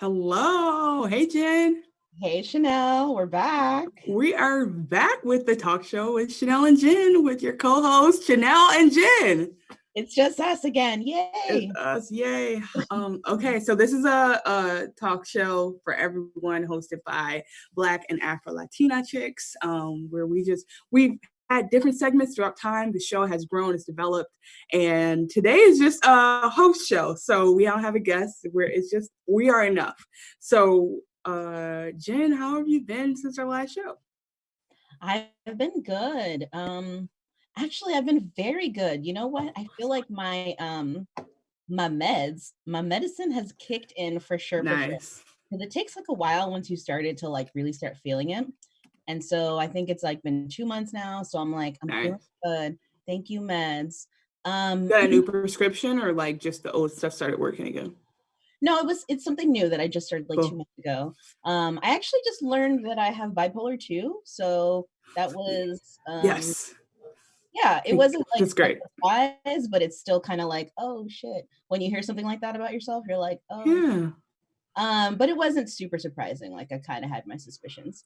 Hello. Hey, Jen. Hey Chanel, we're back. We are back with the talk show with Chanel and Jen with your co-hosts, Chanel and Jen. It's just us again. It's Yay. us. Yay. Okay, so this is a talk show for everyone hosted by Black and Afro Latina chicks, where we've had different segments throughout time. The show has grown, it's developed, and today is just a host show. So we don't have a guest. We are enough. So Jen, how have you been since our last show? I've been good. Actually I've been very good. You know what? I feel like my medicine has kicked in for sure, for sure. Nice. Because it takes like a while once you started to like really start feeling it. And so I think it's like been 2 months now. So I'm like, I'm feeling Nice. good. Thank you, meds. Got a new prescription or like just the old stuff started working again? No, it's something new that I just started like two Cool. months ago. I actually just learned that I have bipolar 2. So that was Yes. yeah, it wasn't like That's a great. surprise, but it's still kind of like, oh shit. When you hear something like that about yourself, you're like, oh. Yeah. But it wasn't super surprising. Like I kind of had my suspicions.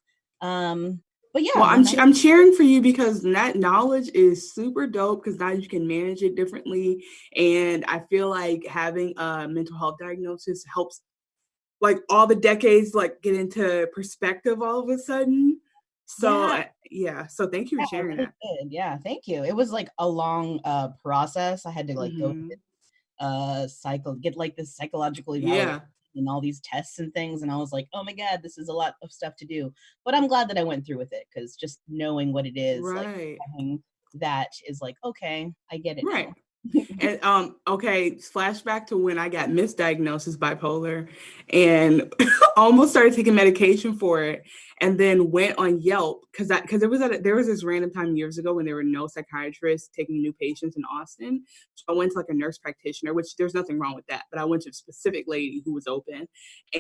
But yeah, Well, I'm cheering for you because that knowledge is super dope because now you can manage it differently, and I feel like having a mental health diagnosis helps like all the decades like get into perspective all of a sudden. So yeah, yeah, so thank you for yeah, it sharing really that. did. Yeah, thank you. It was like a long process. I had to like go Hmm. cycle get like this psychological evaluation Yeah. and all these tests and things, and I was like, oh my god, this is a lot of stuff to do, but I'm glad that I went through with it because just knowing what it is, like Right. having that is like, okay, I get it Right. now. And okay, flashback to when I got misdiagnosed as bipolar and almost started taking medication for it, and then went on Yelp because there was this random time years ago when there were no psychiatrists taking new patients in Austin. So I went to like a nurse practitioner, which there's nothing wrong with that, but I went to a specific lady who was open.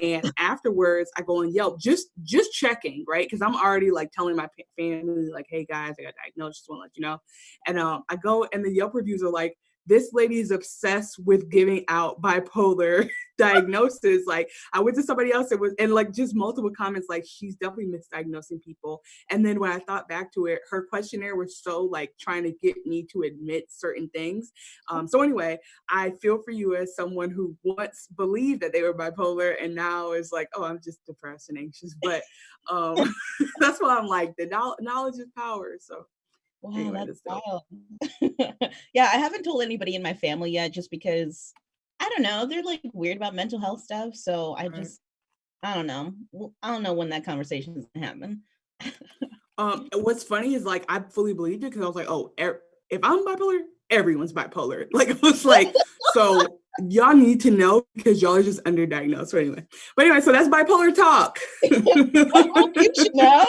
And afterwards, I go on Yelp just checking, right? Because I'm already like telling my family like, hey guys, I got diagnosed, just want to let you know. And I go and the Yelp reviews are like, this lady is obsessed with giving out bipolar diagnosis. Like I went to somebody else, it was and like just multiple comments like she's definitely misdiagnosing people. And then when I thought back to it, her questionnaire was so like trying to get me to admit certain things. So anyway, I feel for you as someone who once believed that they were bipolar and now is like, oh, I'm just depressed and anxious. But um, that's why I'm like the knowledge is power. So Wow, anyway, that's that's dope. wild. Yeah, I haven't told anybody in my family yet just because I don't know, they're like weird about mental health stuff, so Right. I don't know. I don't know when that conversation is gonna happen. What's funny is like I fully believed it because I was like, oh, if I'm bipolar, everyone's bipolar. Like it was like, so y'all need to know because y'all are just underdiagnosed. So anyway, so that's bipolar talk. You should know.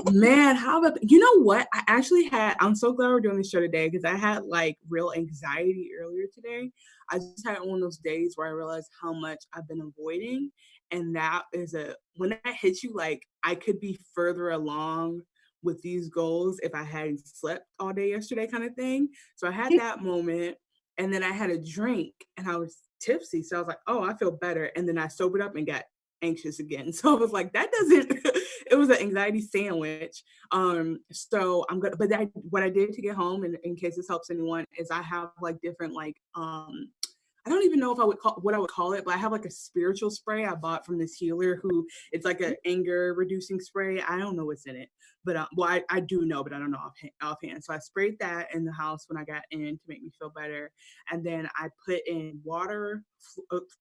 Man, how about you know what? I'm so glad we're doing this show today because I had like real anxiety earlier today. I just had one of those days where I realized how much I've been avoiding. And that is when that hits you, like I could be further along with these goals if I hadn't slept all day yesterday, kind of thing. So I had that moment and then I had a drink and I was tipsy. So I was like, oh, I feel better. And then I sobered up and got anxious again. So I was like, that doesn't it was an anxiety sandwich. So I'm gonna but what I did to get home and in case this helps anyone is I have like different like I don't even know if I would call what I would call it, but I have like a spiritual spray I bought from this healer who it's like an anger reducing spray. I don't know what's in it, but I do know, but I don't know offhand. So I sprayed that in the house when I got in to make me feel better, and then I put in water,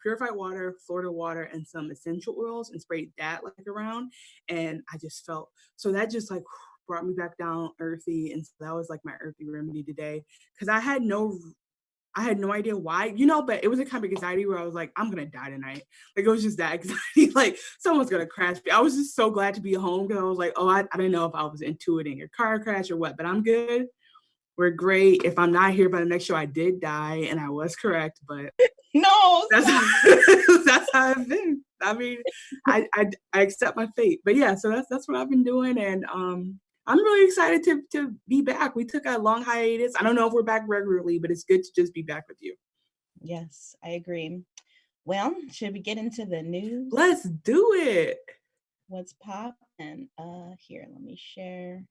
purified water, Florida water, and some essential oils, and sprayed that like around, and I just felt so that just like brought me back down earthy, and so that was like my earthy remedy today because I had no idea why, but it was a kind of anxiety where I was like, I'm gonna die tonight. Like it was just that anxiety, like someone's gonna crash me. I was just so glad to be home because I was like, oh, I didn't know if I was intuiting a car crash or what, but I'm good. We're great. If I'm not here by the next show, I did die and I was correct, but No, that's stop. that's how I've been. I mean, I accept my fate. But yeah, so that's what I've been doing, and I'm really excited to be back. We took a long hiatus. I don't know if we're back regularly, but it's good to just be back with you. Yes, I agree. Well, should we get into the news? Let's do it. What's poppin'? Here, let me share.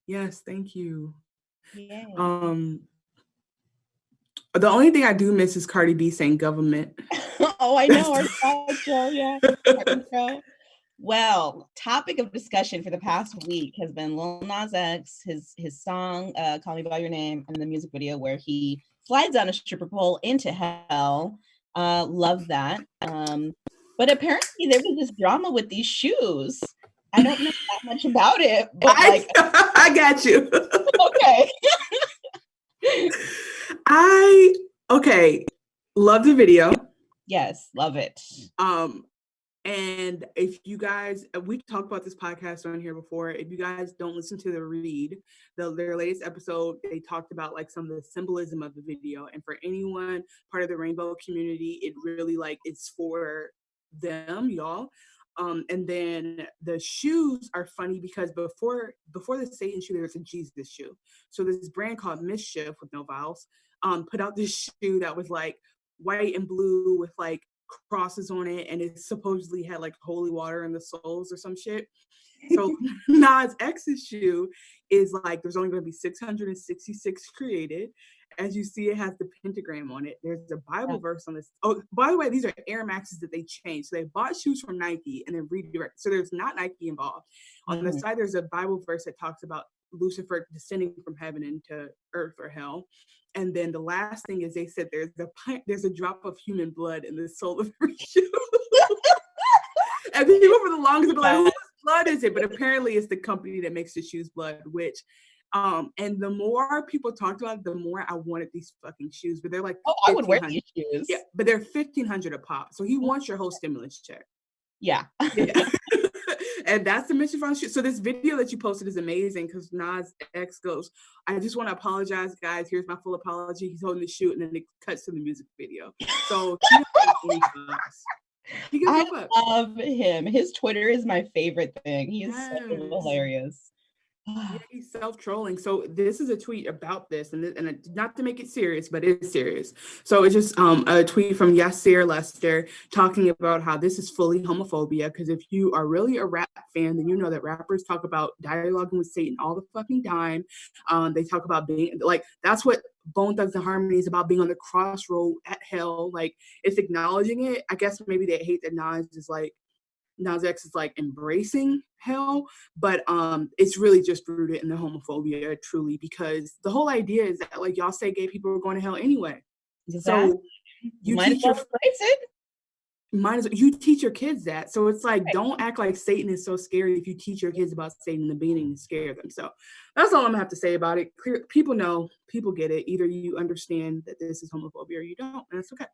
Yes, thank you. Yay. The only thing I do miss is Cardi B saying government. Oh, I know, our intro, yeah. Our intro. Well, topic of discussion for the past week has been Lil Nas X, his song, Call Me By Your Name, and the music video where he slides down a stripper pole into hell. Love that. But apparently there was this drama with these shoes. I don't know that much about it, but I got you. Okay. Love the video. Yes, love it. And if you guys, we've talked about this podcast on here before. If you guys don't listen to the read, their latest episode, they talked about like some of the symbolism of the video. And for anyone part of the rainbow community, it really like it's for them, y'all. And then the shoes are funny because before the Satan shoe, there was a Jesus shoe. So this brand called Mischief with no vowels, put out this shoe that was like white and blue with like crosses on it, and it supposedly had like holy water in the soles or some shit. So Nas X's shoe is like there's only going to be 666 created. As you see, it has the pentagram on it. There's a Bible verse on this. Oh, by the way, these are Air Maxes that they changed. So they bought shoes from Nike and then redirected. So there's not Nike involved. On the side, there's a Bible verse that talks about Lucifer descending from heaven into earth or hell. And then the last thing is they said there's a drop of human blood in the sole of her shoe. And people for the longest have been like, whose blood is it? But apparently it's the company that makes the shoes blood, which and the more people talked about it, the more I wanted these fucking shoes. But they're like, I would wear these shoes. Yeah, but they're $1,500 a pop. So he wants your whole stimulus check. Yeah. And that's the mission from shoe. So this video that you posted is amazing because Nas X goes, I just want to apologize, guys. Here's my full apology. He's holding the shoe, and then it cuts to the music video. So I love him. His Twitter is my favorite thing. He is so hilarious. Yeah, he's self-trolling. So this is a tweet about this, and not to make it serious, but it's serious. So it's just a tweet from Yasser Lester talking about how this is fully homophobia, because if you are really a rap fan, then you know that rappers talk about dialoguing with Satan all the fucking time. They talk about being like, that's what Bone Thugs and Harmony is about, being on the crossroad at hell. Like, it's acknowledging it. I guess maybe they hate that Nas X is like embracing hell, but it's really just rooted in the homophobia, truly, because the whole idea is that like y'all say gay people are going to hell anyway. Exactly. So you teach you teach your kids that. So it's like, don't act like Satan is so scary if you teach your kids about Satan in the beginning to scare them. So that's all I'm gonna have to say about it. People know, people get it. Either you understand that this is homophobia or you don't, and that's okay.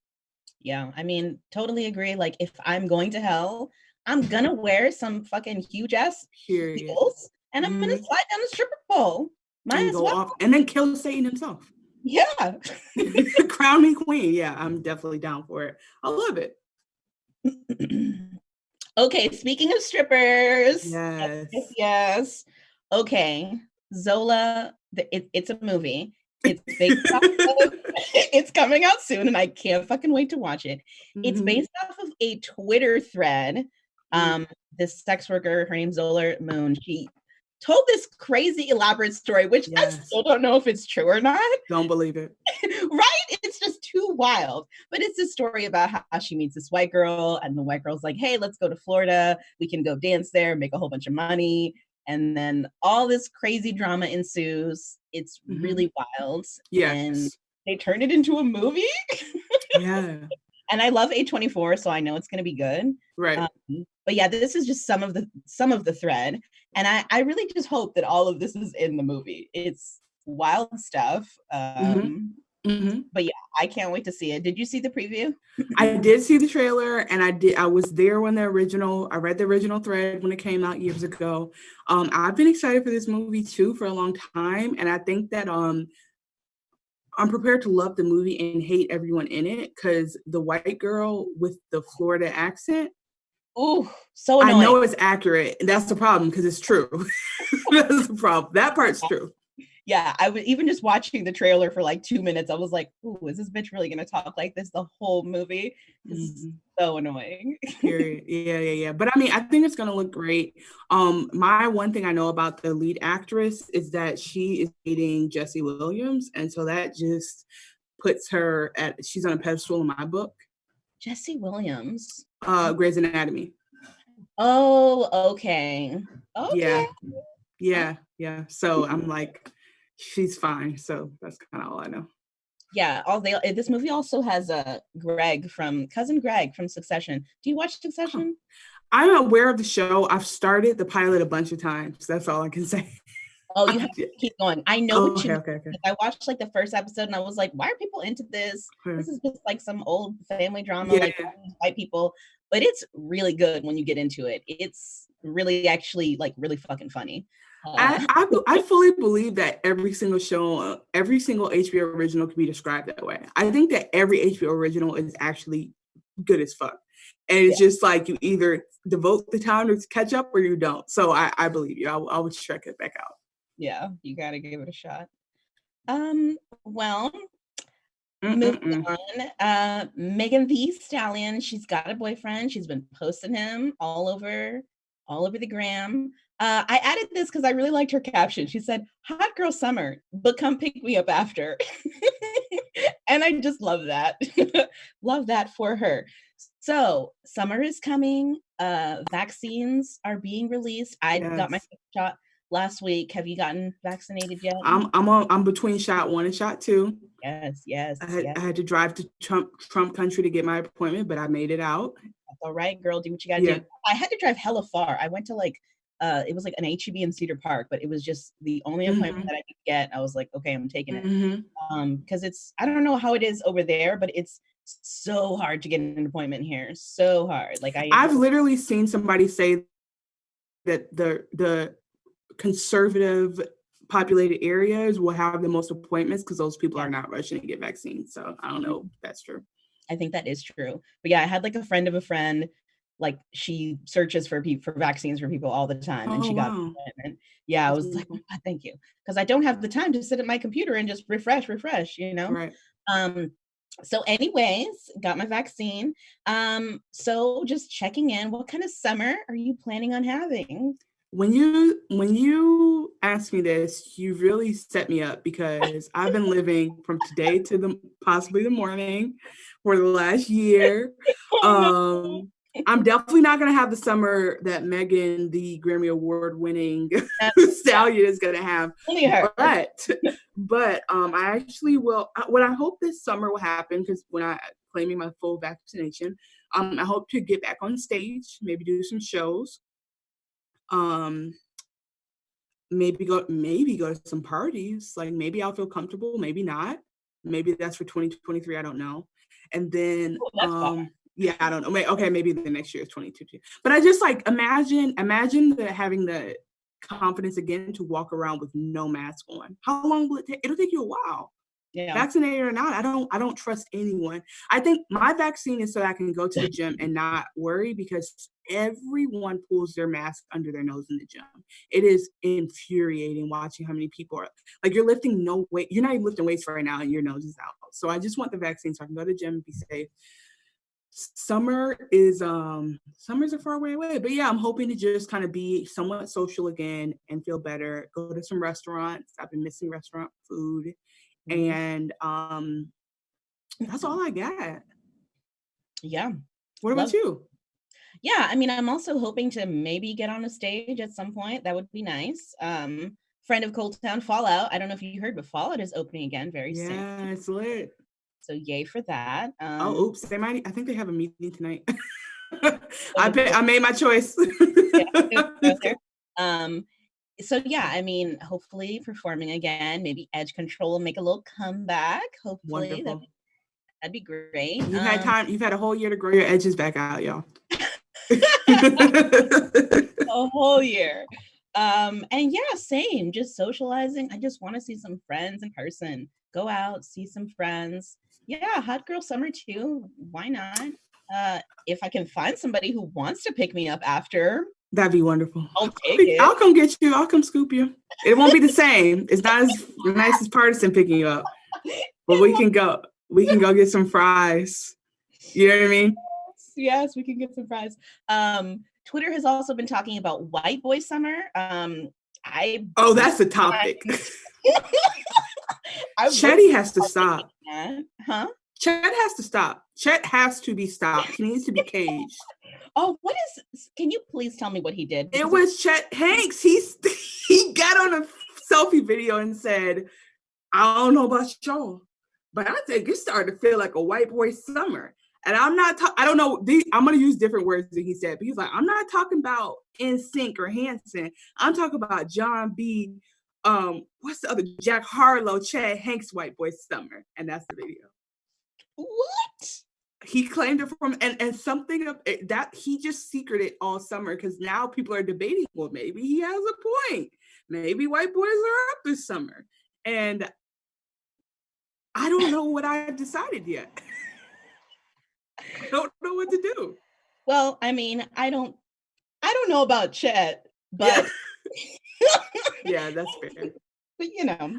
Yeah, I mean, totally agree. Like, if I'm going to hell, I'm gonna wear some fucking huge ass heels, and I'm gonna slide down the stripper pole. Might as well. Off, and then kill Satan himself. Yeah. Crown me queen. Yeah, I'm definitely down for it. I love it. Okay, speaking of strippers. Yes. Okay, Zola, it's a movie. It's based off of, it's coming out soon, and I can't fucking wait to watch it. It's based off of a Twitter thread. This sex worker, her name's Zola Moon, she told this crazy elaborate story, which I still don't know if it's true or not. Don't believe it. Right? It's just too wild. But it's a story about how she meets this white girl, and the white girl's like, hey, let's go to Florida. We can go dance there, make a whole bunch of money. And then all this crazy drama ensues. It's really wild. Yeah. And they turned it into a movie. Yeah. And I love A24, so I know it's going to be good. Right. But yeah, this is just some of the thread. And I really just hope that all of this is in the movie. It's wild stuff. But yeah, I can't wait to see it. Did you see the preview? I did see the trailer, and I was there when I read the original thread when it came out years ago. I've been excited for this movie too for a long time. And I think that I'm prepared to love the movie and hate everyone in it, because the white girl with the Florida accent. Oh, so annoying. I know it's accurate, and that's the problem, because it's true. That's the problem. That part's true. Yeah, I was even just watching the trailer for like 2 minutes. I was like, "Ooh, is this bitch really gonna talk like this the whole movie?" This is so annoying. Period. Yeah. But I mean, I think it's gonna look great. My one thing I know about the lead actress is that she is dating Jesse Williams, and so that just puts her at she's on a pedestal in my book. Jesse Williams. Grey's Anatomy. Oh, okay. Okay. Yeah, yeah. So I'm like, she's fine. So that's kind of all I know. Yeah, this movie also has cousin Greg from Succession. Do you watch Huh. Succession? I'm aware of the show. I've started the pilot a bunch of times. That's all I can say. Oh, you have to keep going. I know Oh, what you mean. okay. I watched like the first episode and I was like, why are people into this? Okay. This is just like some old family drama, Yeah. like white people. But it's really good when you get into it. It's really actually like really fucking funny. I fully believe that every single show, every single HBO original can be described that way. I think that every HBO original is actually good as fuck. And it's just like you either devote the time to catch up or you don't. So I believe you. I would check it back out. Yeah, you gotta give it a shot. Well, moving Mm-mm-mm. on. Megan Thee Stallion, she's got a boyfriend. She's been posting him all over the gram. I added this because I really liked her caption. She said, "Hot girl summer, but come pick me up after." And I just love that. Love that for her. So summer is coming. Vaccines are being released. I got my Yes. shot last week. Have you gotten vaccinated yet? I'm between shot 1 and shot 2. Yes. I had to drive to Trump country to get my appointment, but I made it out. That's all right, girl. Do what you gotta Yeah. do. I had to drive hella far. I went to like it was like an HEB in Cedar Park, but it was just the only appointment that I could get. I was like, okay, I'm taking it. Because it's I don't know how it is over there, but it's so hard to get an appointment here. So hard. Like I've literally seen somebody say that the conservative populated areas will have the most appointments because those people are not rushing to get vaccines. So I don't know if that's true. I think that is true. But yeah, I had like a friend of a friend, like she searches for vaccines for people all the time, and Oh, she got wow. and yeah, I was like, oh, God, thank you, because I don't have the time to sit at my computer and just refresh, you know. Right. So anyways, got my vaccine. So just checking in, what kind of summer are you planning on having? When you ask me this, you really set me up because I've been living from today to the possibly the morning for the last year. Oh, no. I'm definitely not gonna have the summer that Megan, the Grammy Award winning stallion, is gonna have. Only her. But I actually will. What I hope this summer will happen, because when I claiming my full vaccination, I hope to get back on stage, maybe do some shows. Um, maybe go to some parties. Like maybe I'll feel comfortable, maybe not. Maybe that's for 2023. I don't know. And then Oh, that's fine. yeah, I don't know. Okay, maybe the next year is 2022. But I just like imagine having the confidence again to walk around with no mask on. How long will it take? It'll take you a while. Yeah. Vaccinated or not, I don't trust anyone. I think my vaccine is so I can go to the gym and not worry, because everyone pulls their mask under their nose in the gym. It is infuriating watching how many people are like, you're lifting no weight. You're not even lifting weights right now and your nose is out. So I just want the vaccine so I can go to the gym and be safe. Summer's a far way away, but yeah, I'm hoping to just kind of be somewhat social again and feel better. Go to some restaurants. I've been missing restaurant food. And that's all I got. Yeah. What about you? Yeah, I mean, I'm also hoping to maybe get on a stage at some point. That would be nice. Friend of ColdTowne, Fallout. I don't know if you heard, but Fallout is opening again very soon. Yeah, it's lit. So yay for that. Oh, oops. I think they have a meeting tonight. I made my choice. So yeah, I mean, hopefully performing again, maybe Edge Control will make a little comeback. Hopefully that'd be great. You've had time. You've had a whole year to grow your edges back out, y'all. A whole year. And yeah, same, just socializing. I just want to see some friends in person. Go out, see some friends. Yeah, hot girl summer too. Why not? If I can find somebody who wants to pick me up after, That'd be wonderful. I'll take it. I'll come get you. I'll come scoop you. It won't be the same. It's not as nice as Partisan picking you up, but we can go. We can go get some fries. You know what I mean? Yes, we can get some fries. Twitter has also been talking about white boy summer. That's the topic. Chetty has to stop. Huh? Chet has to stop. Chet has to be stopped. He needs to be caged. Oh, can you please tell me what he did? It was Chet Hanks. He got on a selfie video and said, I don't know about y'all, but I think it's starting to feel like a white boy summer. And I'm not, I don't know, I'm going to use different words than he said, but he's like, I'm not talking about NSYNC or Hanson. I'm talking about John B. What's the other? Jack Harlow, Chet Hanks, white boy summer. And that's the video. What? He claimed it from, and something of that he just secreted all summer because now people are debating, well, maybe he has a point. Maybe white boys are up this summer. And I don't know what I've decided yet. I don't know what to do. Well, I mean, I don't know about Chet, but yeah, that's fair. But you know,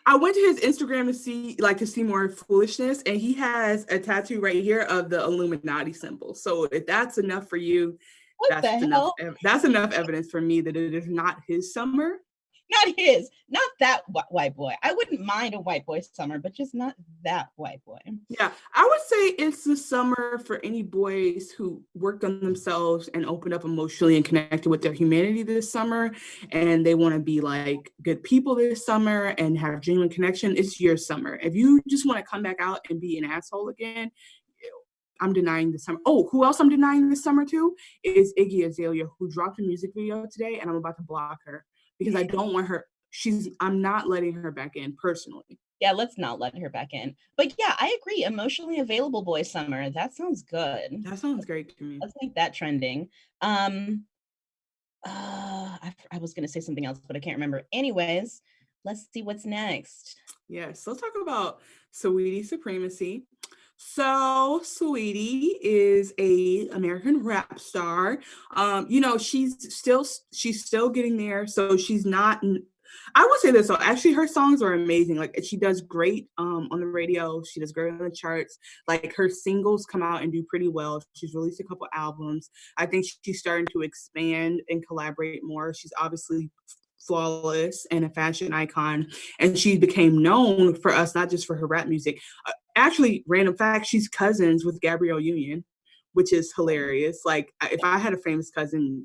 I went to his Instagram to see more foolishness, and he has a tattoo right here of the Illuminati symbol. So if that's enough for you, that's enough evidence for me that it is not his summer. Not that white boy. I wouldn't mind a white boy summer, but just not that white boy. Yeah, I would say it's the summer for any boys who worked on themselves and opened up emotionally and connected with their humanity this summer, and they want to be like good people this summer and have genuine connection. It's your summer. If you just want to come back out and be an asshole again, I'm denying this summer. Oh, who else I'm denying this summer too is Iggy Azalea, who dropped a music video today, and I'm about to block her. Because I don't want her, I'm not letting her back in personally. Yeah, let's not let her back in. But yeah, I agree. Emotionally available boy summer. That sounds good. That sounds great to me. Let's make that trending. I was going to say something else, but I can't remember. Anyways, let's see what's next. Yes, let's talk about Saweetie Supremacy. So Saweetie is a American rap star. She's still getting there. So she's not. I would say this. So actually, her songs are amazing. Like she does great on the radio. She does great on the charts. Like her singles come out and do pretty well. She's released a couple albums. I think she's starting to expand and collaborate more. She's obviously flawless and a fashion icon, and she became known for us not just for her rap music. Actually, random fact, she's cousins with Gabrielle Union, which is hilarious. Like if I had a famous cousin,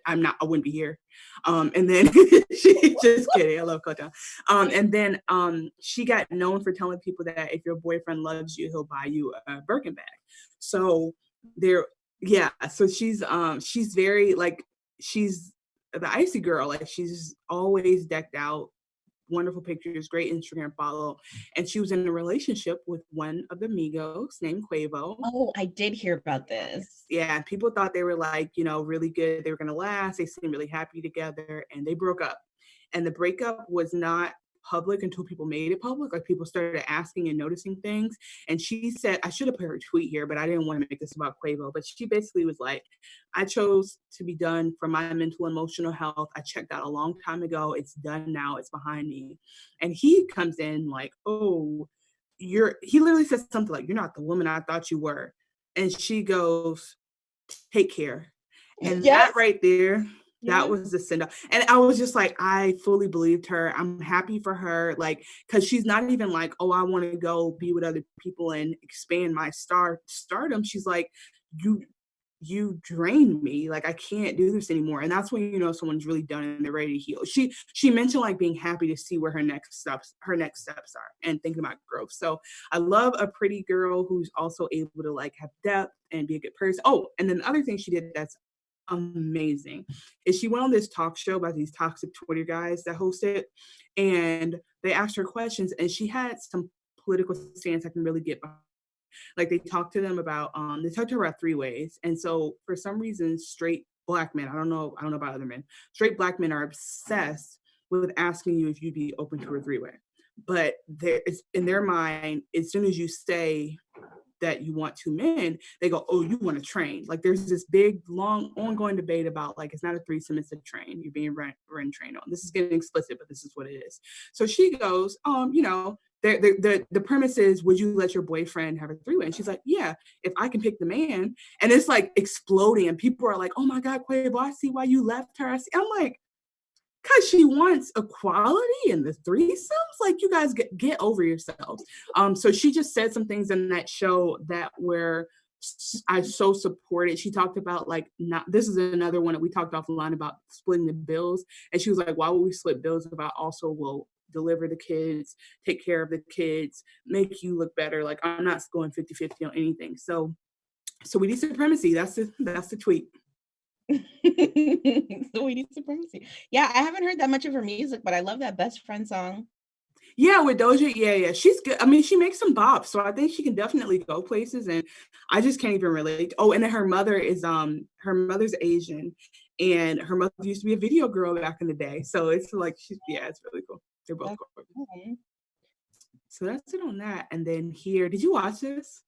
I wouldn't be here. And then she just kidding. I love ColdTowne. And then she got known for telling people that if your boyfriend loves you, he'll buy you a Birkin bag. So so she's very like she's the icy girl. Like she's always decked out. Wonderful pictures, great Instagram follow. And she was in a relationship with one of the Migos named Quavo. Oh, I did hear about this. Yeah, people thought they were like, really good. They were going to last. They seemed really happy together, and they broke up. And the breakup was not public until people made it public. Like people started asking and noticing things. And she said, I should have put her tweet here, but I didn't want to make this about Quavo. But she basically was like, I chose to be done for my mental emotional health. I checked out a long time ago. It's done now. It's behind me. And he comes in like, oh, he literally says something like, you're not the woman I thought you were. And she goes, take care. And that right there, that was the send off. And I was just like, I fully believed her. I'm happy for her. Like, cause she's not even like, oh, I want to go be with other people and expand my stardom. She's like, you drained me. Like, I can't do this anymore. And that's when, someone's really done and they're ready to heal. She mentioned like being happy to see where her next steps are and thinking about growth. So I love a pretty girl who's also able to like have depth and be a good person. Oh, and then the other thing she did that's amazing is she went on this talk show about these toxic Twitter guys that host it, and they asked her questions, and she had some political stance I can really get behind. Like they talked to her about 3 ways. And so for some reason, straight Black men, I don't know about other men, straight Black men are obsessed with asking you if you'd be open to a 3-way. But it's in their mind, as soon as you say that you want two men, they go, oh, you want to train. Like there's this big, long, ongoing debate about like, it's not a threesome, it's a train. You're being run trained on. This is getting explicit, but this is what it is. So she goes, the premise is, would you let your boyfriend have a three-way? And she's like, yeah, if I can pick the man. And it's like exploding. And people are like, oh my God, Quavo, I see why you left her. I'm like, because she wants equality in the threesomes. Like, you guys get over yourselves. So she just said some things in that show that were I so supported. She talked about like, not, this is another one that we talked offline about splitting the bills. And she was like, why would we split bills if I also will deliver the kids, take care of the kids, make you look better? Like, I'm not going 50-50 on anything. So we need supremacy. That's the tweet. So we need supremacy. Yeah, I haven't heard that much of her music, but I love that Best Friend song. Yeah, with Doja, yeah, she's good. I mean, she makes some bops, so I think she can definitely go places. And I just can't even relate. Oh, and then her mother's Asian, and her mother used to be a video girl back in the day. So it's like it's really cool. They're both cool. So that's it on that. And then here, did you watch this?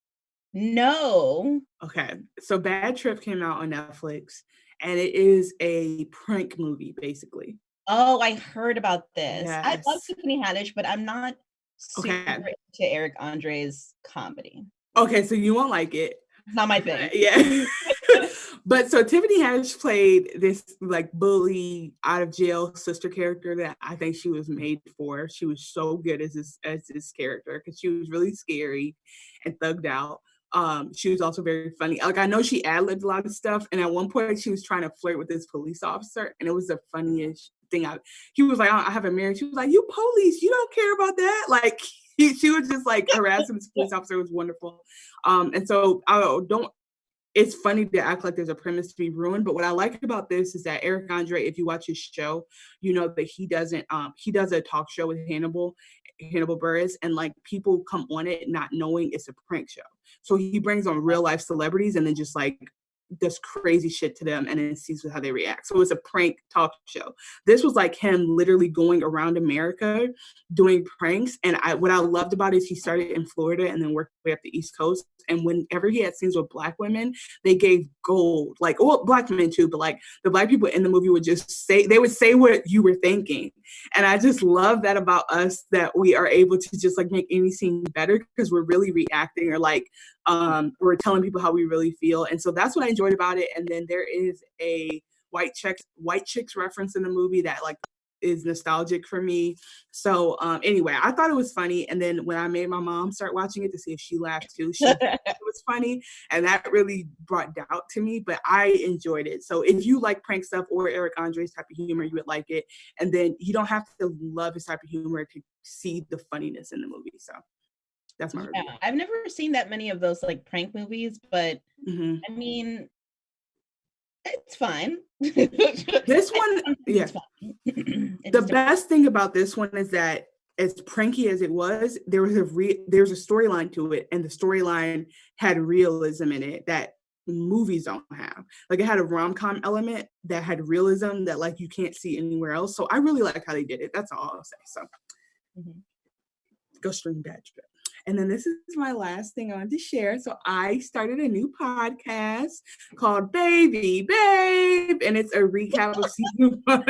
No. Okay, so Bad Trip came out on Netflix, and it is a prank movie, basically. Oh, I heard about this. Yes. I love Tiffany Haddish, but I'm not super into Eric Andre's comedy. Okay, so you won't like it. It's not my thing. Yeah. But so Tiffany Haddish played this like bully out of jail sister character that I think she was made for. She was so good as this character because she was really scary and thugged out. She was also very funny. Like, I know she ad-libbed a lot of stuff, and at one point she was trying to flirt with this police officer, and it was the funniest thing. He was like, I have a marriage. She was like, you police, you don't care about that. Like, she was just like harassing this police officer. It was wonderful. And so it's funny to act like there's a premise to be ruined, but what I like about this is that Eric Andre, if you watch his show, you know that he does a talk show with Hannibal Buress, and like people come on it not knowing it's a prank show. So he brings on real life celebrities and then just like does crazy shit to them and then sees how they react. So it's a prank talk show. This was like him literally going around America doing pranks. And what I loved about it is he started in Florida and then worked way up the East Coast. And whenever he had scenes with Black women, they gave gold. Like, well, Black men too, but like the Black people in the movie would just say what you were thinking. And I just love that about us, that we are able to just like make any scene better because we're really reacting, or like we're telling people how we really feel. And so that's what I enjoyed about it. And then there is a white chicks reference in the movie that like is nostalgic for me. So anyway, I thought it was funny. And then when I made my mom start watching it to see if she laughed too, it was funny. And that really brought doubt to me, but I enjoyed it. So if you like prank stuff or Eric Andre's type of humor, you would like it. And then you don't have to love his type of humor to see the funniness in the movie. So that's my review. I've never seen that many of those like prank movies, but I mean, it's fine. This one, yeah. The best thing about this one is that as pranky as it was, there was a storyline to it, and the storyline had realism in it that movies don't have. Like, it had a rom-com element that had realism that like you can't see anywhere else. So I really like how they did it. That's all I'll say. So go stream Bad Trip. And then this is my last thing I wanted to share. So I started a new podcast called Baby Babe, and it's a recap of season 1.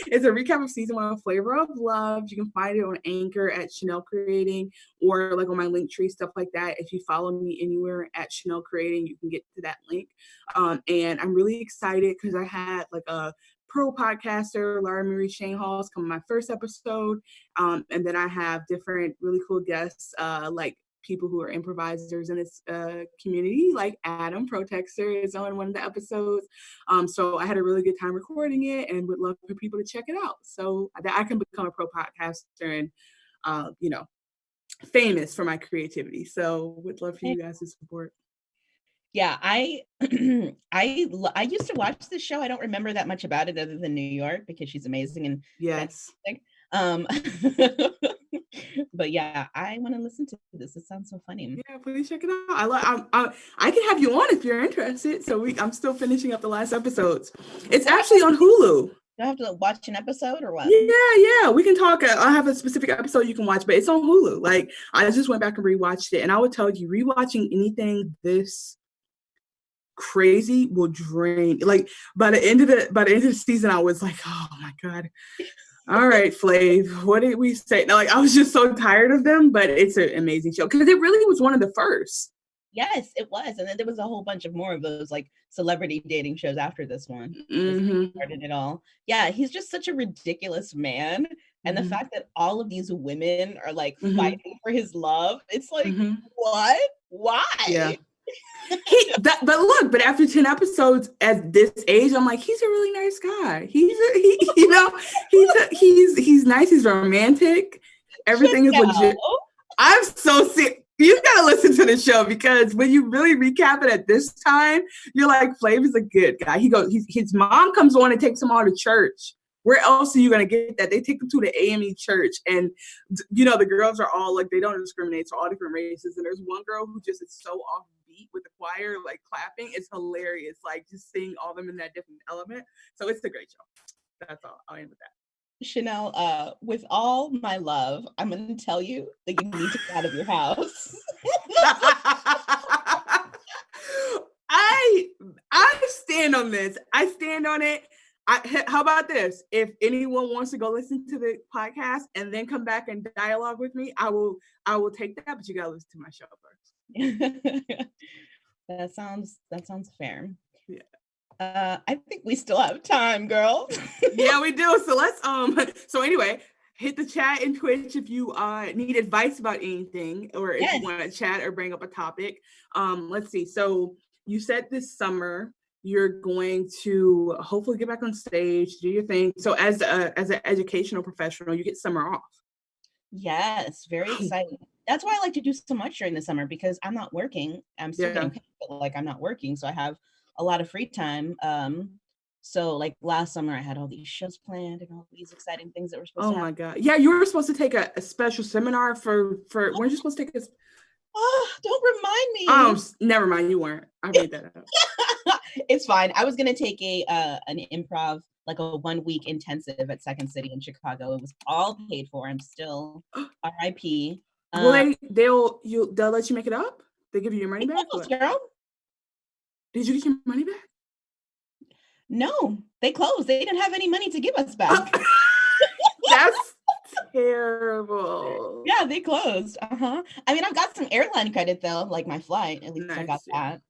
It's a recap of season 1 of Flavor of Love. You can find it on Anchor at Chanel Creating, or like on my Linktree, stuff like that. If you follow me anywhere at Chanel Creating, you can get to that link. And I'm really excited because I had like a pro podcaster, Laura Marie Shane Halls, come on my first episode. And then I have different really cool guests, like people who are improvisers in this community, like Adam Protexter is on one of the episodes. So I had a really good time recording it and would love for people to check it out so that I can become a pro podcaster and, famous for my creativity. So would love for you guys to support. Yeah, I used to watch this show. I don't remember that much about it other than New York because she's amazing and yes. But yeah, I want to listen to this. It sounds so funny. Yeah, please check it out. I can have you on if you're interested. So I'm still finishing up the last episodes. It's actually on Hulu. Do I have to watch an episode or what? Yeah. We can talk. I have a specific episode you can watch, but it's on Hulu. Like, I just went back and rewatched it, and I would tell you, rewatching anything this crazy will drain. Like, by the end of the season, I was like, oh my God. All right, Flav, what did we say? No, like, I was just so tired of them, but it's an amazing show because it really was one of the first. Yes, it was. And then there was a whole bunch of more of those like celebrity dating shows after this one. Mm-hmm. Started it all. Yeah, he's just such a ridiculous man. And the fact that all of these women are like fighting for his love, it's like, what? Why? Yeah. But after 10 episodes at this age, I'm like, he's a really nice guy. He's nice. He's romantic. Everything is legit. I'm so sick. You gotta listen to the show because when you really recap it at this time, you're like, Flav is a good guy. His mom comes on and takes him all to church. Where else are you gonna get that? They take him to the AME church, and the girls are all like, they don't discriminate, so all different races. And there's one girl who just is so offbeat with the choir, like clapping. It's hilarious, like just seeing all of them in that different element. So it's a great show. That's all. I'll end with that. Chanel, with all my love, I'm going to tell you that you need to get out of your house. I stand on this. I stand on it. How about this? If anyone wants to go listen to the podcast and then come back and dialogue with me, I will take that, but you gotta listen to my show first. That sounds fair. Yeah. I think we still have time, girl. Yeah, we do. So let's so anyway, hit the chat and Twitch if you need advice about anything, or if you want to chat or bring up a topic. Let's see. So you said this summer you're going to hopefully get back on stage, do your thing. So as an educational professional, you get summer off. Yes, very exciting. That's why I like to do so much during the summer, because I'm not working. I'm still getting paid, but like I'm not working, so I have a lot of free time. So like last summer I had all these shows planned and all these exciting things that were supposed to happen. Oh my God. Yeah, you were supposed to take a special seminar for weren't you supposed to take a don't remind me. Never mind, you weren't. I made that up. It's fine. I was gonna take an improv, like a 1 week intensive at Second City in Chicago. It was all paid for. I'm still RIP. Well, they'll let you make it up? They give you your money back? Girl. Did you get your money back? No, they closed. They didn't have any money to give us back. That's terrible. Yeah, they closed. I mean, I've got some airline credit though, like my flight. At least nice. I got that.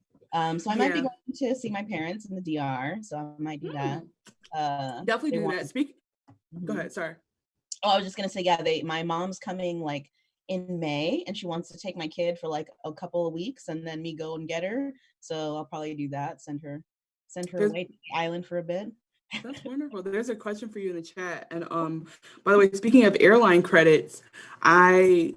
So I might be going to see my parents in the DR. So I might do that. Definitely do that. Go ahead. Sorry. Oh, I was just gonna say, my mom's coming like in May, and she wants to take my kid for like a couple of weeks, and then me go and get her. So I'll probably do that. Send her away to the island for a bit. That's wonderful. There's a question for you in the chat. And by the way, speaking of airline credits, I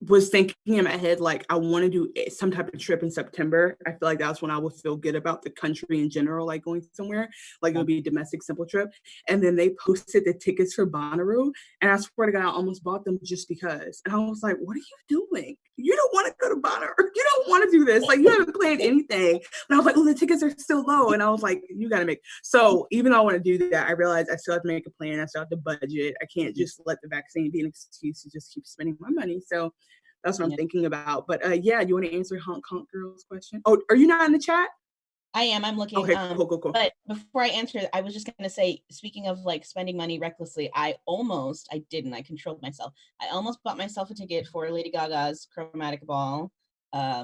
was thinking in my head, like, I want to do some type of trip in September. I feel like that's when I would feel good about the country in general, like going somewhere, like it would be a domestic simple trip. And then they posted the tickets for Bonnaroo, and I swear to God, I almost bought them just because. And I was like, what are you doing? You don't want to go to Bonnaroo. You don't want to do this. Like, you haven't planned anything. And I was like, oh, the tickets are still low. And I was like, you got to make. So even though I want to do that, I realized I still have to make a plan. I still have to budget. I can't just let the vaccine be an excuse to just keep spending my money. So that's what I'm thinking about. But you want to answer Honk Honk Girl's question? Oh, are you not in the chat? I am. I'm looking. Okay, cool. But before I answer, I was just going to say, speaking of like spending money recklessly, I didn't. I controlled myself. I almost bought myself a ticket for Lady Gaga's Chromatic Ball.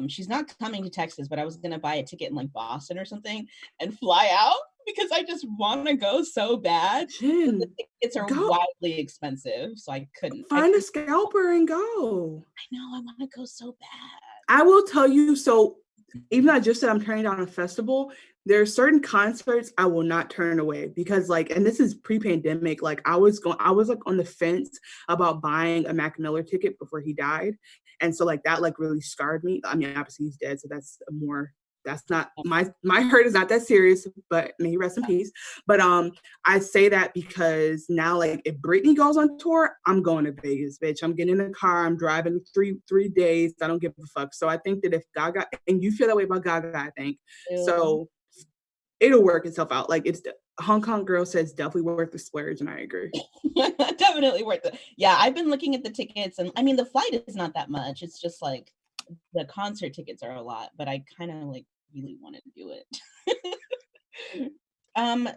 She's not coming to Texas, but I was going to buy a ticket in like Boston or something and fly out because I just want to go so bad. Jen, the tickets are wildly expensive, so I couldn't. Find a scalper and go. I know. I want to go so bad. I will tell you, so even though I just said I'm turning down a festival, there are certain concerts I will not turn away because, like, and this is pre-pandemic, like I was like on the fence about buying a Mac Miller ticket before he died. And so like that like really scarred me. I mean, obviously he's dead, so that's not my hurt is not that serious, but may he rest in peace. But I say that because now, like, if Britney goes on tour, I'm going to Vegas, bitch. I'm getting in the car, I'm driving three days. I don't give a fuck. So I think that if Gaga, and you feel that way about Gaga, I think so, it'll work itself out. Like Hong Kong girl says definitely worth the splurge, and I agree. Definitely worth it. Yeah, I've been looking at the tickets, and I mean the flight is not that much. It's just like the concert tickets are a lot, but I kind of like really want to do it.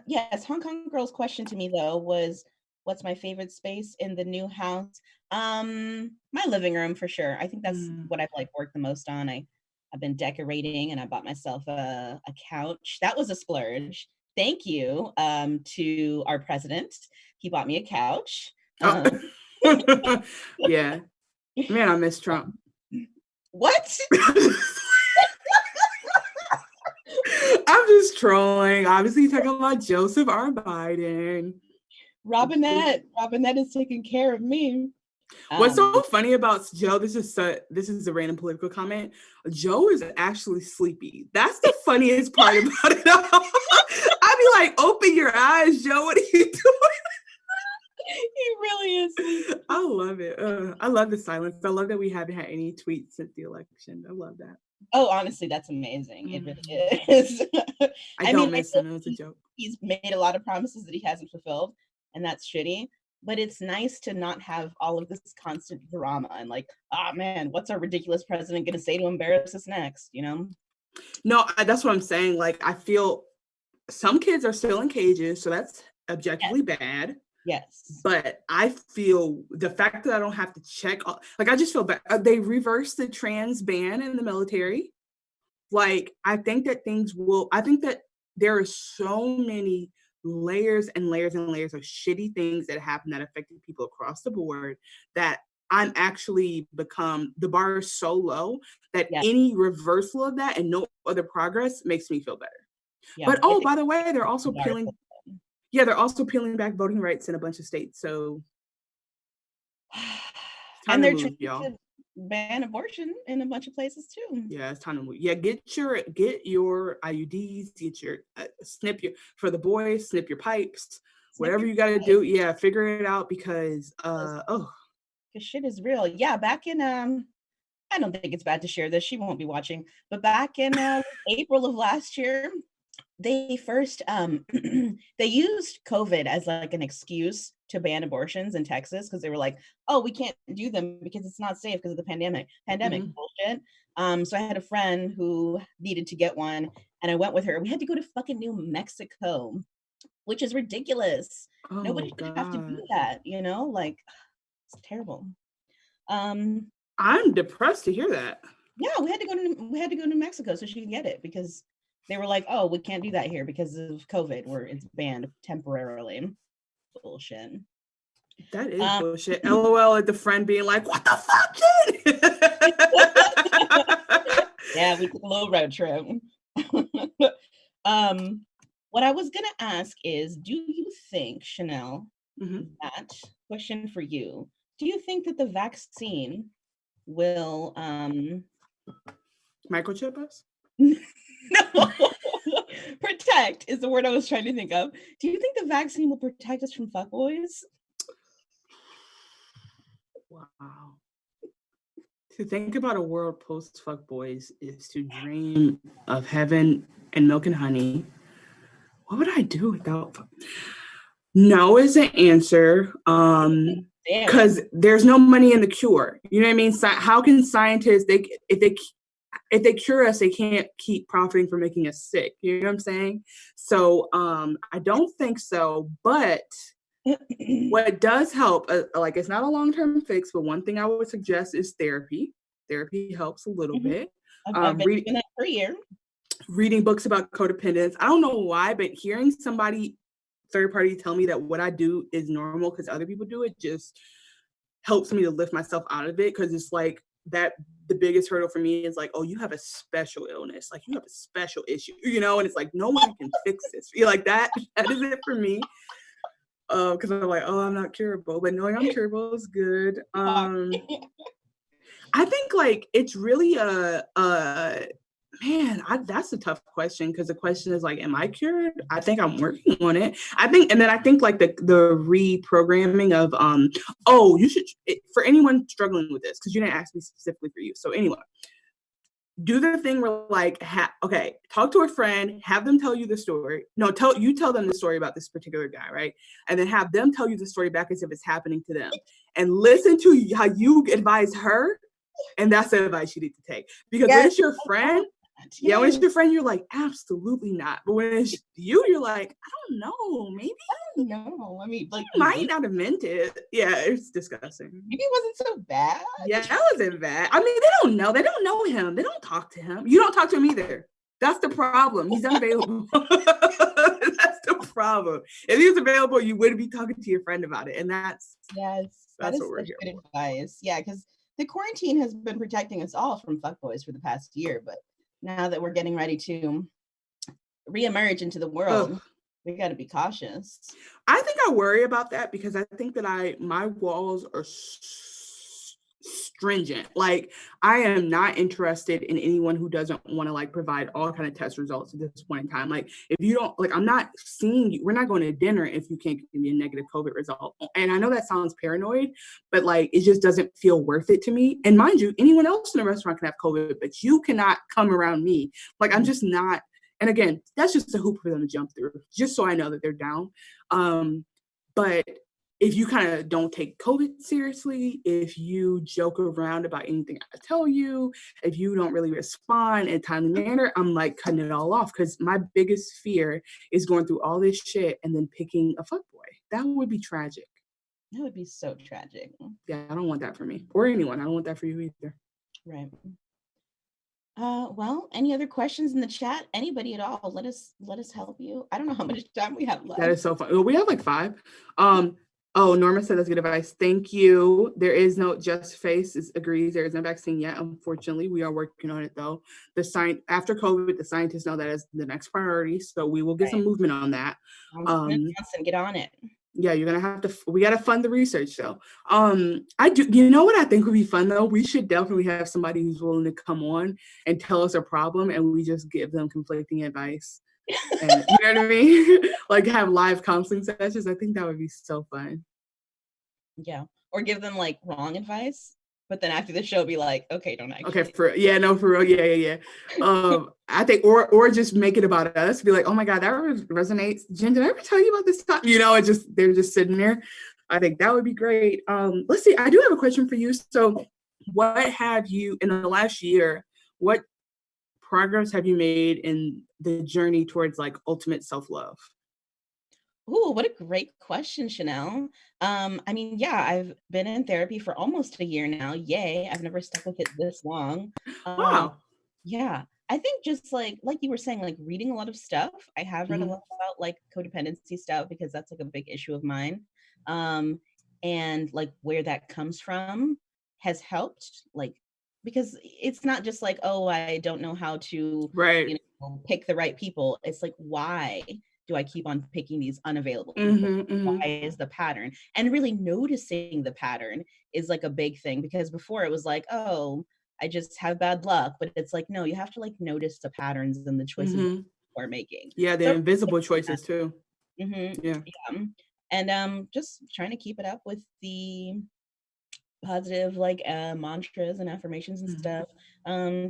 Yes, Hong Kong girl's question to me though was, what's my favorite space in the new house? My living room for sure. I think that's what I've like worked the most on. I've been decorating, and I bought myself a couch. That was a splurge. Thank you to our president. He bought me a couch. Yeah. Man, I miss Trump. What? I'm just trolling. Obviously, talking about Joseph R. Biden. Robinette is taking care of me. What's so funny about Joe? This is a random political comment. Joe is actually sleepy. That's the funniest part about it all. I'd be like, "Open your eyes, Joe. What are you doing?" He really is sleepy. I love it. I love the silence. I love that we haven't had any tweets since the election. I love that. Oh, honestly, that's amazing. It really is. I don't miss him. It was a joke. He's made a lot of promises that he hasn't fulfilled, and that's shitty. But it's nice to not have all of this constant drama and like, oh man, what's our ridiculous president going to say to embarrass us next? You know? No, that's what I'm saying. Like, I feel some kids are still in cages, so that's objectively bad. Yes. But I feel the fact that I don't have to check, like, I just feel bad. They reversed the trans ban in the military. Like, I think that there are so many layers and layers and layers of shitty things that happen that affected people across the board that I'm actually the bar is so low that any reversal of that and no other progress makes me feel better. Yeah. But by the way, they're also peeling back voting rights in a bunch of states. So and they're trying to ban abortion in a bunch of places too. Yeah, it's time to move. Yeah, get your IUDs, get your for the boys, snip your pipes, whatever you got to do. Yeah, figure it out because shit is real. Yeah, back in I don't think it's bad to share this. She won't be watching, but back in April of last year, they first they used COVID as like an excuse to ban abortions in Texas because they were like, oh, we can't do them because it's not safe because of the pandemic bullshit. So I had a friend who needed to get one, and I went with her. We had to go to fucking New Mexico, which is ridiculous. Nobody should have to do that, you know, like it's terrible. I'm depressed to hear that. Yeah, we had to go to New Mexico so she could get it because they were like, oh, we can't do that here because of COVID, where it's banned temporarily. Bullshit. That is bullshit. LOL at the friend being like, what the fuck, kid? Yeah, we took a little road trip. What I was going to ask is, do you think, Chanel, that question for you, do you think that the vaccine will microchip us? No. Protect is the word I was trying to think of. Do you think the vaccine will protect us from fuckboys? Wow. To think about a world post fuckboys is to dream of heaven and milk and honey. What would I do without? No is the answer. Because there's no money in the cure. You know what I mean? So how can scientists if they cure us, they can't keep profiting from making us sick. You know what I'm saying? So I don't think so. But what does help, like it's not a long-term fix, but one thing I would suggest is therapy. Therapy helps a little bit. I've been doing that for a year. Reading books about codependence. I don't know why, but hearing somebody third party tell me that what I do is normal because other people do it just helps me to lift myself out of it, because it's like that the biggest hurdle for me is like, oh, you have a special illness, like you have a special issue, you know, and it's like no one can fix this. Feel like that is it for me. Because I'm like, oh, I'm not curable, but knowing I'm curable is good. I think like it's really that's a tough question, because the question is like, am I cured? I think I'm working on it. I think like the reprogramming of you should, for anyone struggling with this, because you didn't ask me specifically for you. So anyway, do the thing where like, okay, talk to a friend, have them tell you the story. No, tell them the story about this particular guy, right? And then have them tell you the story back as if it's happening to them, and listen to how you advise her. And that's the advice you need to take, because when it's your friend, yeah, when it's your friend, you're like, absolutely not. But when it's you, you're like, I don't know, maybe. No, I mean, like, might not have meant it. Yeah, it's disgusting. Maybe it wasn't so bad. Yeah, that wasn't bad. I mean, they don't know. They don't know him. They don't talk to him. You don't talk to him either. That's the problem. He's unavailable. That's the problem. If he was available, you wouldn't be talking to your friend about it. And that's that what is we're here good for. advice. Yeah, because the quarantine has been protecting us all from fuckboys for the past year, but now that we're getting ready to reemerge into the world, we got to be cautious. I think I worry about that because I think that my walls are stringent. Like, I am not interested in anyone who doesn't want to like provide all kind of test results at this point in time. Like, if you don't, like, I'm not seeing you, we're not going to dinner if you can't give me a negative COVID result. And I know that sounds paranoid, but like, it just doesn't feel worth it to me. And mind you, anyone else in the restaurant can have COVID, but you cannot come around me. Like, I'm just not. And again, that's just a hoop for them to jump through, just so I know that they're down. But if you kind of don't take COVID seriously, if you joke around about anything I tell you, if you don't really respond in a timely manner, I'm like cutting it all off, because my biggest fear is going through all this shit and then picking a fuckboy. That would be tragic. That would be so tragic. Yeah, I don't want that for me or anyone. I don't want that for you either. Right. Well, any other questions in the chat? Anybody at all? Let us help you. I don't know how much time we have left. That is so fun. Well, we have like 5. Oh, Norma said that's good advice. Thank you. There is no Just Face agrees there is no vaccine yet. Unfortunately, we are working on it though. After COVID, the scientists know that is the next priority, so we will get some movement on that. Get on it. Yeah, you're gonna have to. We gotta fund the research though. I do. You know what I think would be fun though? We should definitely have somebody who's willing to come on and tell us a problem, and we just give them conflicting advice. And, you know what I mean? Like, have live counseling sessions. I think that would be so fun. Yeah, or give them like wrong advice, but then after the show, be like, okay, don't actually. Okay, for real, yeah. I think, or just make it about us. Be like, oh my god, that resonates. Jen, did I ever tell you about this stuff? You know, they're just sitting there. I think that would be great. Let's see. I do have a question for you. So, what have you in the last year? What progress have you made in the journey towards like ultimate self-love? Ooh, what a great question, Chanel. I mean, yeah, I've been in therapy for almost a year now. Yay. I've never stuck with it this long. Wow. Yeah. I think just like you were saying, like reading a lot of stuff. I have read a lot about like codependency stuff because that's like a big issue of mine. And like where that comes from has helped, like, because it's not just like, oh, I don't know how to pick the right people. It's like, why do I keep on picking these unavailable people? Why is the pattern? And really noticing the pattern is like a big thing, because before it was like, oh, I just have bad luck. But it's like, no, you have to like notice the patterns and the choices people are making. Yeah, the invisible choices too. Yeah. And just trying to keep it up with the positive like mantras and affirmations and stuff.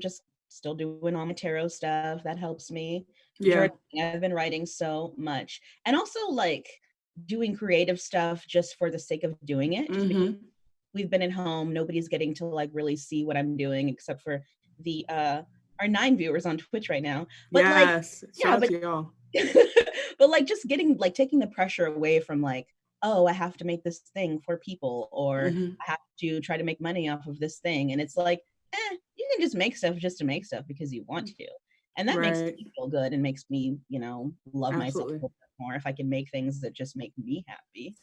Just still doing all my tarot stuff. That helps me. Yeah. I've been writing so much. And also like doing creative stuff just for the sake of doing it. Just because we've been at home. Nobody's getting to like really see what I'm doing except for the our 9 viewers on Twitch right now. But yes. Shout out to y'all. But like just taking the pressure away from like, oh, I have to make this thing for people, or I have to try to make money off of this thing. And it's like, you can just make stuff just to make stuff because you want to. And that makes me feel good and makes me, you know, love myself a little bit more if I can make things that just make me happy.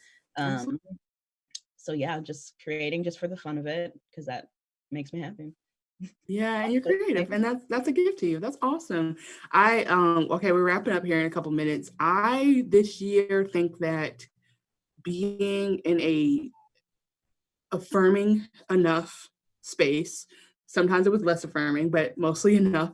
So yeah, just creating just for the fun of it, because that makes me happy. Yeah, and you're creative, and that's a gift to you. That's awesome. Okay, we're wrapping up here in a couple minutes. I this year think that being in a affirming enough space, sometimes it was less affirming, but mostly enough,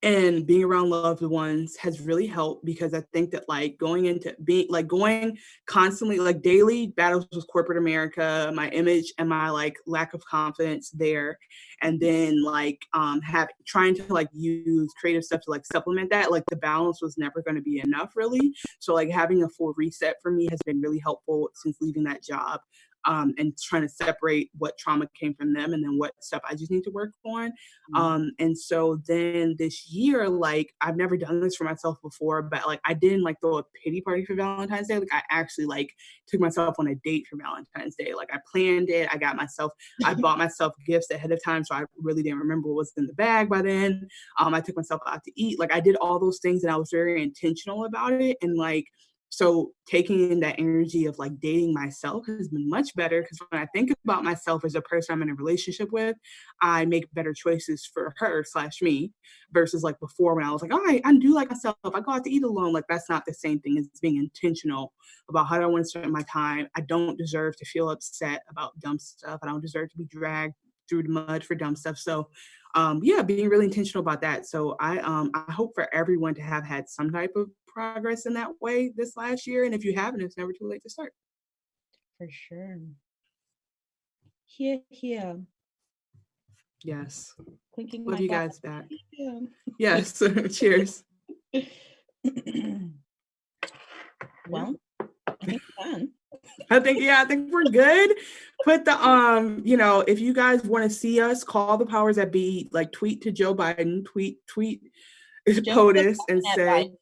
and being around loved ones has really helped, because I think that like going constantly, like daily battles with corporate America, my image and my like lack of confidence there, and then like have trying to like use creative stuff to like supplement that, like the balance was never going to be enough really. So like having a full reset for me has been really helpful since leaving that job. And trying to separate what trauma came from them and then what stuff I just need to work on. And so then this year, like I've never done this for myself before, but like I didn't like throw a pity party for Valentine's Day. Like I actually like took myself on a date for Valentine's Day. Like I planned it. I bought myself gifts ahead of time. So I really didn't remember what was in the bag by then. I took myself out to eat. Like I did all those things and I was very intentional about it. And like, so taking in that energy of like dating myself has been much better, because when I think about myself as a person I'm in a relationship with, I make better choices for her/me versus like before when I was like, oh, I do like myself. I go out to eat alone. Like that's not the same thing as being intentional about how do I want to spend my time. I don't deserve to feel upset about dumb stuff. I don't deserve to be dragged through the mud for dumb stuff. So yeah, being really intentional about that. So I hope for everyone to have had some type of progress in that way this last year. And if you haven't, it's never too late to start. For sure. Here. Yes. Clinking Love my you glass. guys back. Yeah. Yes. Cheers. Well, I think we're done. I think we're good. Put the if you guys want to see us, call the powers that be, like tweet to Joe Biden, tweet POTUS and say,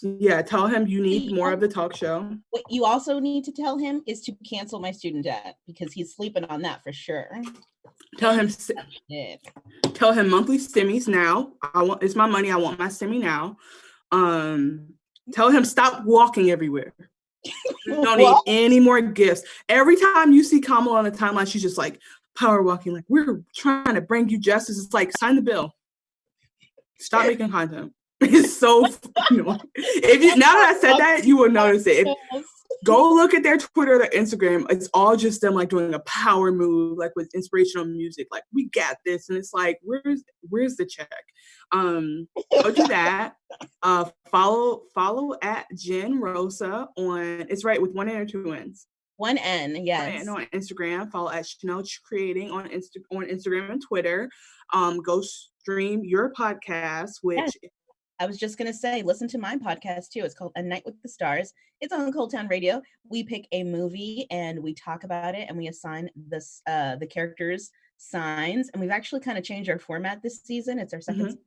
yeah, tell him you need more of the talk show. What you also need to tell him is to cancel my student debt, because he's sleeping on that for sure. Tell him monthly stimmies now. It's my money. I want my stimmy now. Tell him stop walking everywhere. Don't need any more gifts. Every time you see Kamala on the timeline, she's just like power walking, like we're trying to bring you justice. It's like, sign the bill. Stop making content. It's so if you, now that I said that, you will notice it. Go look at their Twitter or their Instagram. It's all just them like doing a power move, like with inspirational music, like we got this. And it's like, where's the check? Go do that. Follow at Jen Rosa on, it's right with one N or two N's? One N, yes. And on Instagram, follow at Chanel Creating on Instagram and Twitter. Go stream your podcast, which I was just going to say, listen to my podcast too. It's called A Night with the Stars. It's on ColdTowne Radio. We pick a movie and we talk about it and we assign the characters signs. And we've actually kind of changed our format this season. It's our second season.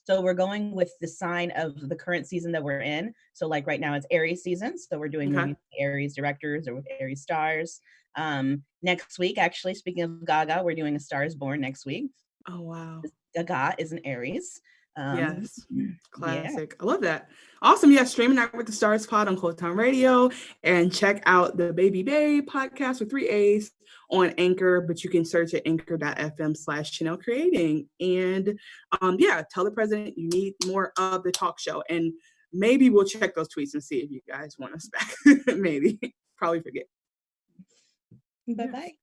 So we're going with the sign of the current season that we're in. So like right now it's Aries season. So we're doing movies with Aries directors or with Aries stars. Next week, actually, speaking of Gaga, we're doing A Star is Born next week. Oh, wow. Gaga is an Aries. Yes, classic. Yeah. I love that. Awesome. Yeah, streaming Night with the Stars pod on ColdTowne Radio, and check out the Baby Bay podcast with 3 A's on Anchor, but you can search at anchor.fm/Chanel Creating. And yeah, tell the president you need more of the talk show, and maybe we'll check those tweets and see if you guys want us back. Maybe. Probably forget. Bye-bye.